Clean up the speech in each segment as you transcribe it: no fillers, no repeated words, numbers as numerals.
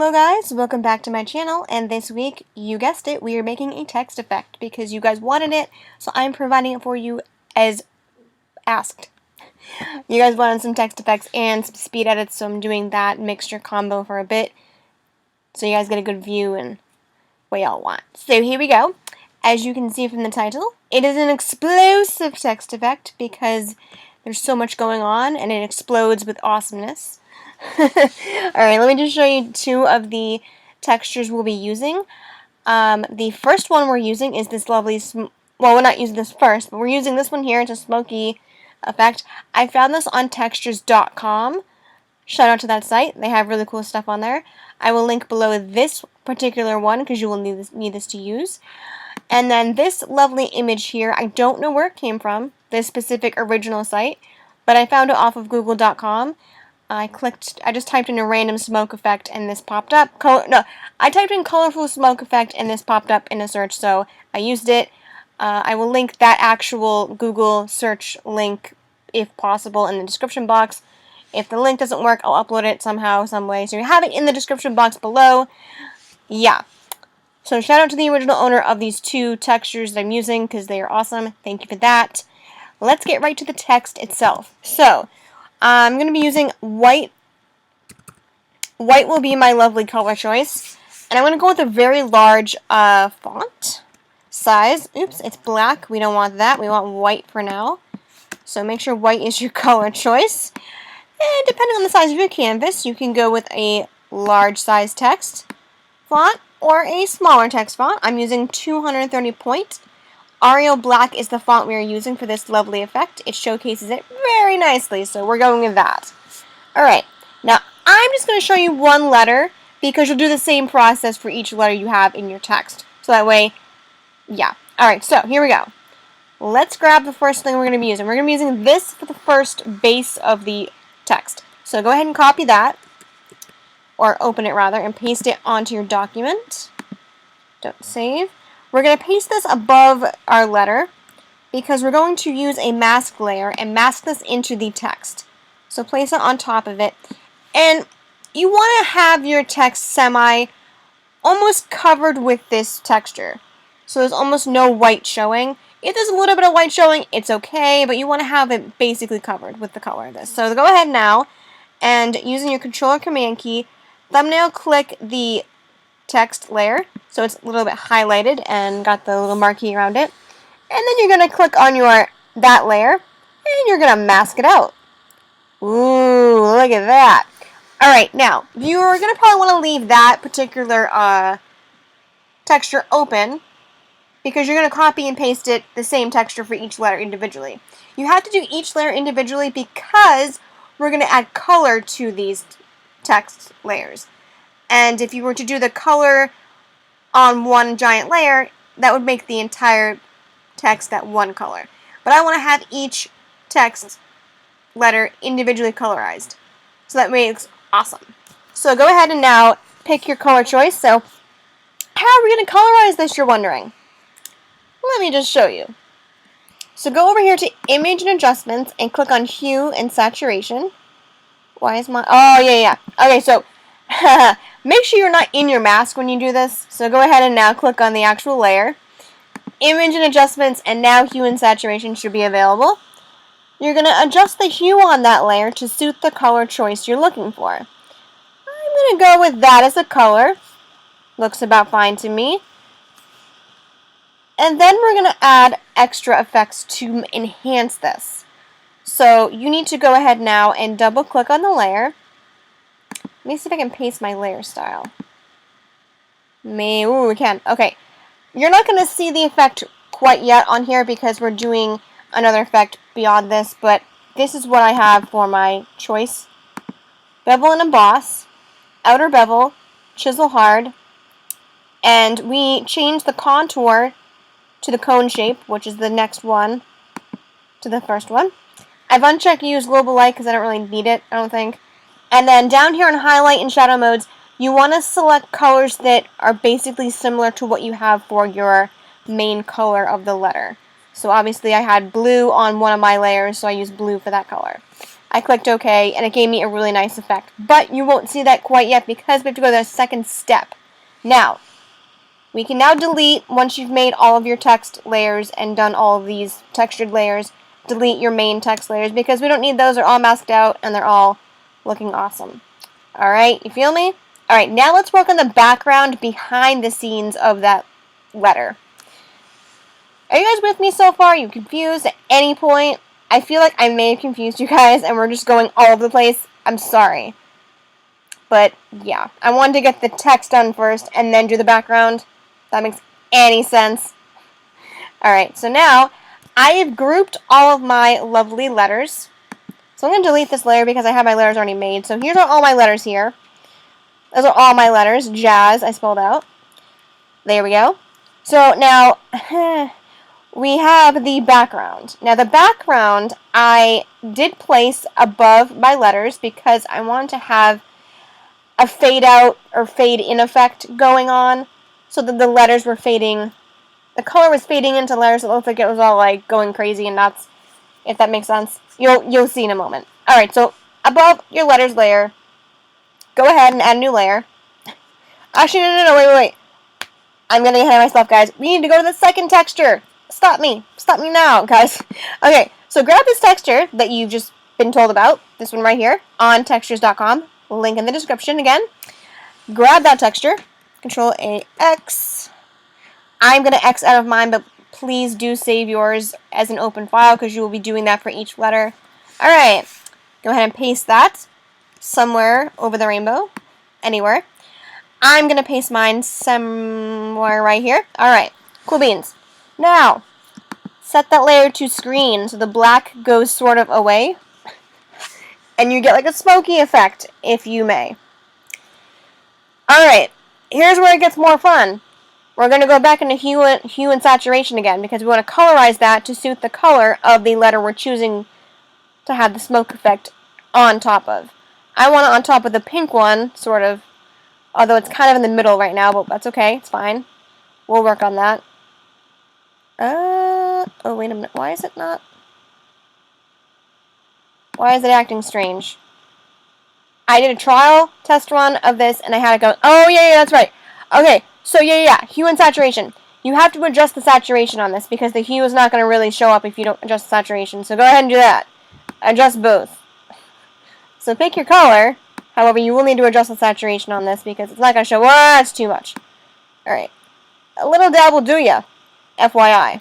Hello guys, welcome back to my channel, and this week, you guessed it, we are making a text effect because you guys wanted it, so I'm providing it for you as asked. You guys wanted some text effects and some speed edits, so I'm doing that mixture combo for a bit, so you guys get a good view and what y'all want. So here we go. As you can see from the title, it is an explosive text effect because there's so much going on and it explodes with awesomeness. Alright, let me just show you two of the textures we'll be using. The first one we're using is this lovely, well, we're not using this first, but we're using this one here. It's a smoky effect. I found this on textures.com. Shout out to that site. They have really cool stuff on there. I will link below this particular one because you will need this to use. And then this lovely image here, I don't know where it came from, this specific original site, but I found it off of google.com. I just typed in a random smoke effect and this popped up. I typed in colorful smoke effect and this popped up in a search, so I used it. I will link that actual Google search link, if possible, in the description box. If the link doesn't work, I'll upload it somehow, some way. So you have it in the description box below. Yeah. So shout out to the original owner of these two textures that I'm using because they are awesome. Thank you for that. Let's get right to the text itself. So, I'm going to be using white. White will be my lovely color choice. And I'm going to go with a very large font size. Oops, it's black. We don't want that. We want white for now. So make sure white is your color choice. And depending on the size of your canvas, you can go with a large size text font or a smaller text font. I'm using 230 point. Arial Black is the font we are using for this lovely effect. It showcases it very nicely, so we're going with that. Alright, now I'm just going to show you one letter because you'll do the same process for each letter you have in your text. So that way, yeah. Alright, so here we go. Let's grab the first thing we're going to be using. We're going to be using this for the first base of the text. So go ahead and copy that, or open it rather, and paste it onto your document. Don't save. We're going to paste this above our letter because we're going to use a mask layer and mask this into the text. So place it on top of it. And you want to have your text almost covered with this texture. So there's almost no white showing. If there's a little bit of white showing, it's okay, but you want to have it basically covered with the color of this. So go ahead now and using your Control Command key, thumbnail click the text layer so it's a little bit highlighted and got the little marquee around it, and then you're going to click on that layer and you're going to mask it out. Ooh, look at that. Alright, now you're going to probably want to leave that particular texture open because you're going to copy and paste it the same texture for each letter individually. You have to do each layer individually because we're going to add color to these text layers. And if you were to do the color on one giant layer, that would make the entire text that one color. But I want to have each text letter individually colorized. So that makes awesome. So go ahead and now pick your color choice. So how are we going to colorize this, you're wondering? Let me just show you. So go over here to Image and Adjustments and click on Hue and Saturation. Why is my... Oh, yeah. Okay, so... Make sure you're not in your mask when you do this, so go ahead and now click on the actual layer. Image and Adjustments, and now Hue and Saturation should be available. You're going to adjust the hue on that layer to suit the color choice you're looking for. I'm going to go with that as a color. Looks about fine to me. And then we're going to add extra effects to enhance this. So you need to go ahead now and double click on the layer. Let me see if I can paste my layer style. Ooh, we can. Okay. You're not going to see the effect quite yet on here because we're doing another effect beyond this, but this is what I have for my choice. Bevel and Emboss, Outer Bevel, Chisel Hard, and we change the contour to the cone shape, which is the next one to the first one. I've unchecked Use Global Light because I don't really need it, I don't think. And then down here in Highlight and Shadow modes, you want to select colors that are basically similar to what you have for your main color of the letter. So obviously I had blue on one of my layers, so I used blue for that color. I clicked OK, and it gave me a really nice effect. But you won't see that quite yet because we have to go to the second step. Now, we can now delete, once you've made all of your text layers and done all of these textured layers, delete your main text layers because we don't need those. They're all masked out and they're all looking awesome. Alright, you feel me? Alright, now let's work on the background behind the scenes of that letter. Are you guys with me so far? Are you confused at any point? I feel like I may have confused you guys and we're just going all over the place. I'm sorry. But yeah, I wanted to get the text done first and then do the background. If that makes any sense. Alright, so now I have grouped all of my lovely letters. So I'm going to delete this layer because I have my letters already made. So here's all my letters here. Those are all my letters. Jazz, I spelled out. There we go. So now we have the background. Now the background I did place above my letters because I wanted to have a fade out or fade in effect going on so that the letters were fading. The color was fading into letters. It looked like it was all like going crazy and nuts, if that makes sense. You'll see in a moment. Alright, so above your letters layer, go ahead and add a new layer. Actually, no, wait. I'm going to get ahead of myself, guys. We need to go to the second texture. Stop me now, guys. Okay, so grab this texture that you've just been told about, this one right here, on textures.com. Link in the description again. Grab that texture, Control AX. I'm going to X out of mine, but please do save yours as an open file because you will be doing that for each letter. Alright, go ahead and paste that somewhere over the rainbow, anywhere. I'm going to paste mine somewhere right here. Alright, cool beans. Now, set that layer to screen so the black goes sort of away. And you get like a smoky effect, if you may. Alright, here's where it gets more fun. We're going to go back into hue and saturation again because we want to colorize that to suit the color of the letter we're choosing to have the smoke effect on top of. I want it on top of the pink one, sort of. Although it's kind of in the middle right now, but that's okay. It's fine. We'll work on that. Oh, wait a minute. Why is it not? Why is it acting strange? I did a trial test run of this, and I had it go, oh, yeah, that's right. Okay, so yeah, hue and saturation. You have to adjust the saturation on this, because the hue is not going to really show up if you don't adjust the saturation. So go ahead and do that. Adjust both. So pick your color. However, you will need to adjust the saturation on this, because it's not going to show, it's too much. Alright. A little dab will do ya. FYI.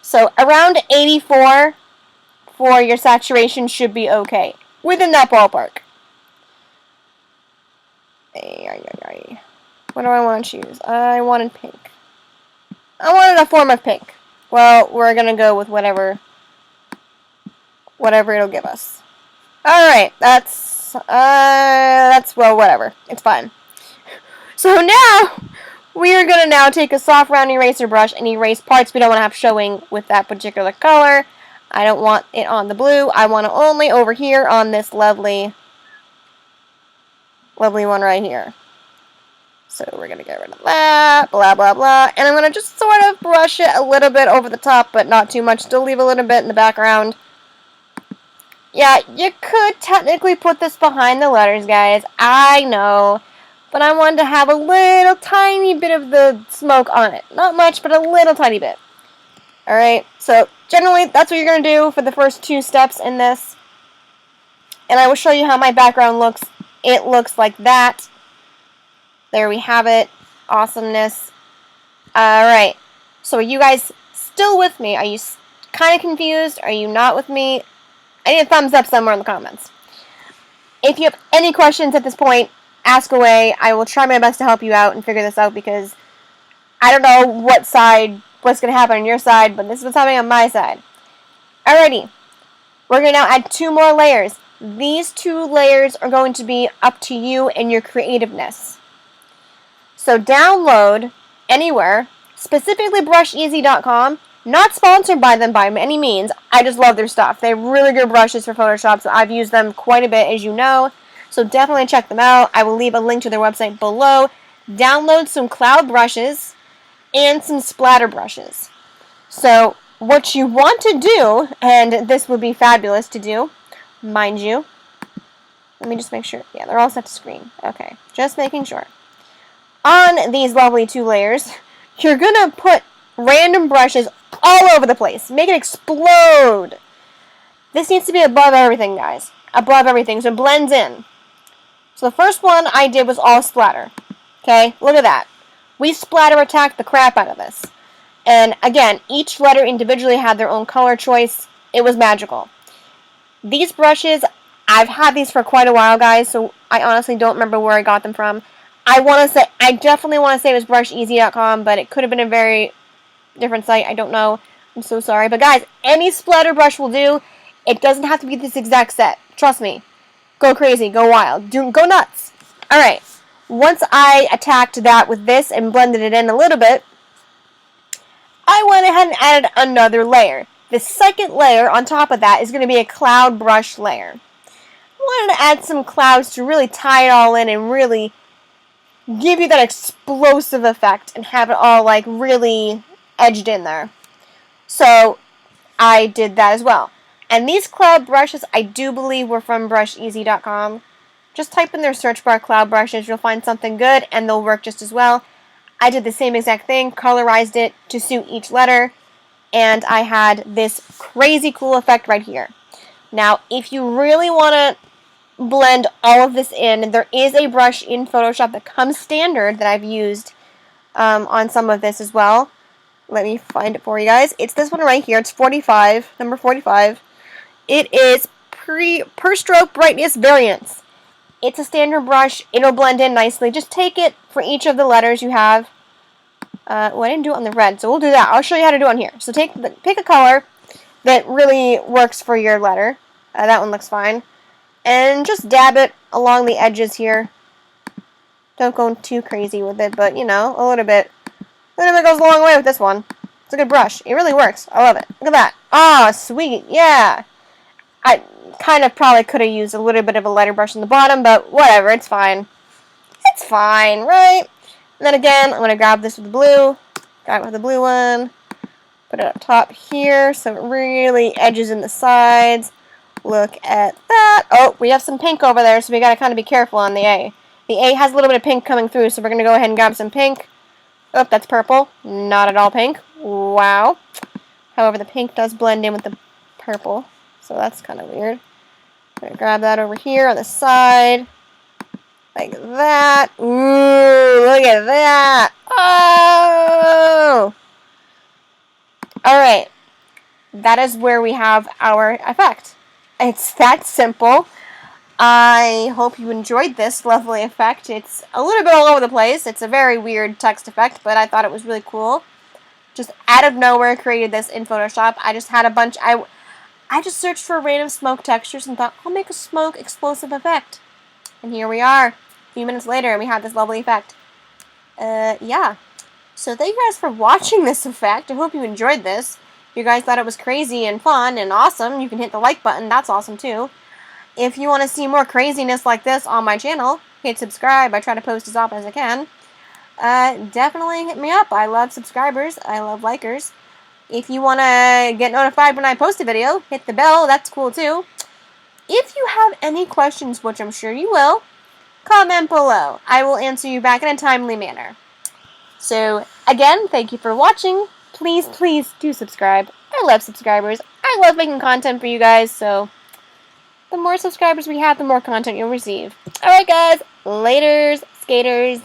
So around 84 for your saturation should be okay. Within that ballpark. What do I want to choose? I wanted pink. I wanted a form of pink. Well, we're going to go with whatever it'll give us. Alright, that's, well, whatever. It's fine. So now, we are going to now take a soft round eraser brush and erase parts we don't want to have showing with that particular color. I don't want it on the blue. I want it only over here on this lovely one right here. So we're going to get rid of that, blah, blah, blah. And I'm going to just sort of brush it a little bit over the top, but not too much. Still leave a little bit in the background. Yeah, you could technically put this behind the letters, guys. I know. But I wanted to have a little tiny bit of the smoke on it. Not much, but a little tiny bit. Alright, so generally that's what you're going to do for the first 2 steps in this. And I will show you how my background looks. It looks like that. There we have it. Awesomeness. Alright, so are you guys still with me? Are you kind of confused? Are you not with me? I need a thumbs up somewhere in the comments. If you have any questions at this point, ask away. I will try my best to help you out and figure this out because I don't know what's going to happen on your side, but this is what's happening on my side. Alrighty. We're going to now add 2 more layers. These 2 layers are going to be up to you and your creativeness. So download anywhere, specifically brusheasy.com. Not sponsored by them by any means. I just love their stuff. They have really good brushes for Photoshop, so I've used them quite a bit, as you know. So definitely check them out. I will leave a link to their website below. Download some cloud brushes and some splatter brushes. So what you want to do, and this would be fabulous to do, mind you. Let me just make sure. Yeah, they're all set to screen. Okay, just making sure. On these lovely 2 layers, you're gonna put random brushes all over the place. Make it explode. This needs to be above everything, guys. Above everything, so it blends in. So the first one I did was all splatter. Okay, look at that. We splatter attacked the crap out of this. And again, each letter individually had their own color choice. It was magical. These brushes, I've had these for quite a while, guys, so I honestly don't remember where I got them from. I definitely want to say it was brusheasy.com, but it could have been a very different site. I don't know. I'm so sorry. But guys, any splatter brush will do. It doesn't have to be this exact set. Trust me. Go crazy. Go wild. Go nuts. Alright. Once I attacked that with this and blended it in a little bit, I went ahead and added another layer. The second layer on top of that is going to be a cloud brush layer. I wanted to add some clouds to really tie it all in and really give you that explosive effect and have it all like really edged in there. So I did that as well. And these cloud brushes I do believe were from brusheasy.com. Just type in their search bar cloud brushes, you'll find something good and they'll work just as well. I did the same exact thing, colorized it to suit each letter, and I had this crazy cool effect right here. Now, if you really want to blend all of this in, there is a brush in Photoshop that comes standard that I've used on some of this as well. Let me find it for you guys. It's this one right here. It's 45, number 45. It is per stroke brightness variance. It's a standard brush. It'll blend in nicely. Just take it for each of the letters you have. Well, I didn't do it on the red, so we'll do that. I'll show you how to do it on here. So pick a color that really works for your letter. That one looks fine. And just dab it along the edges here. Don't go too crazy with it, but, you know, a little bit. A little bit goes a long way with this one. It's a good brush. It really works. I love it. Look at that. Ah, sweet. Yeah. I kind of probably could have used a little bit of a lighter brush on the bottom, but whatever. It's fine. It's fine, right? And then again, I'm going to grab this with the blue. Grab it with the blue one. Put it up top here so it really edges in the sides. Look at that. Oh, we have some pink over there, so we got to kind of be careful on the A. The A has a little bit of pink coming through, so we're going to go ahead and grab some pink. Oh, that's purple. Not at all pink. Wow. However, the pink does blend in with the purple, so that's kind of weird. I'm going to grab that over here on the side. Like that. Ooh, look at that. Oh! Alright. That is where we have our effect. It's that simple. I hope you enjoyed this lovely effect. It's a little bit all over the place. It's a very weird text effect, but I thought it was really cool. Just out of nowhere created this in Photoshop. I just had a bunch. I just searched for random smoke textures and thought, I'll make a smoke explosive effect. And here we are. A few minutes later, and we have this lovely effect. Yeah. So thank you guys for watching this effect. I hope you enjoyed this. If you guys thought it was crazy and fun and awesome, you can hit the like button. That's awesome too. If you want to see more craziness like this on my channel, hit subscribe. I try to post as often as I can. Definitely hit me up. I love subscribers. I love likers. If you want to get notified when I post a video, hit the bell. That's cool too. If you have any questions, which I'm sure you will, comment below. I will answer you back in a timely manner. So, again, thank you for watching. Please, please do subscribe. I love subscribers. I love making content for you guys, so the more subscribers we have, the more content you'll receive. Alright guys, laters, skaters.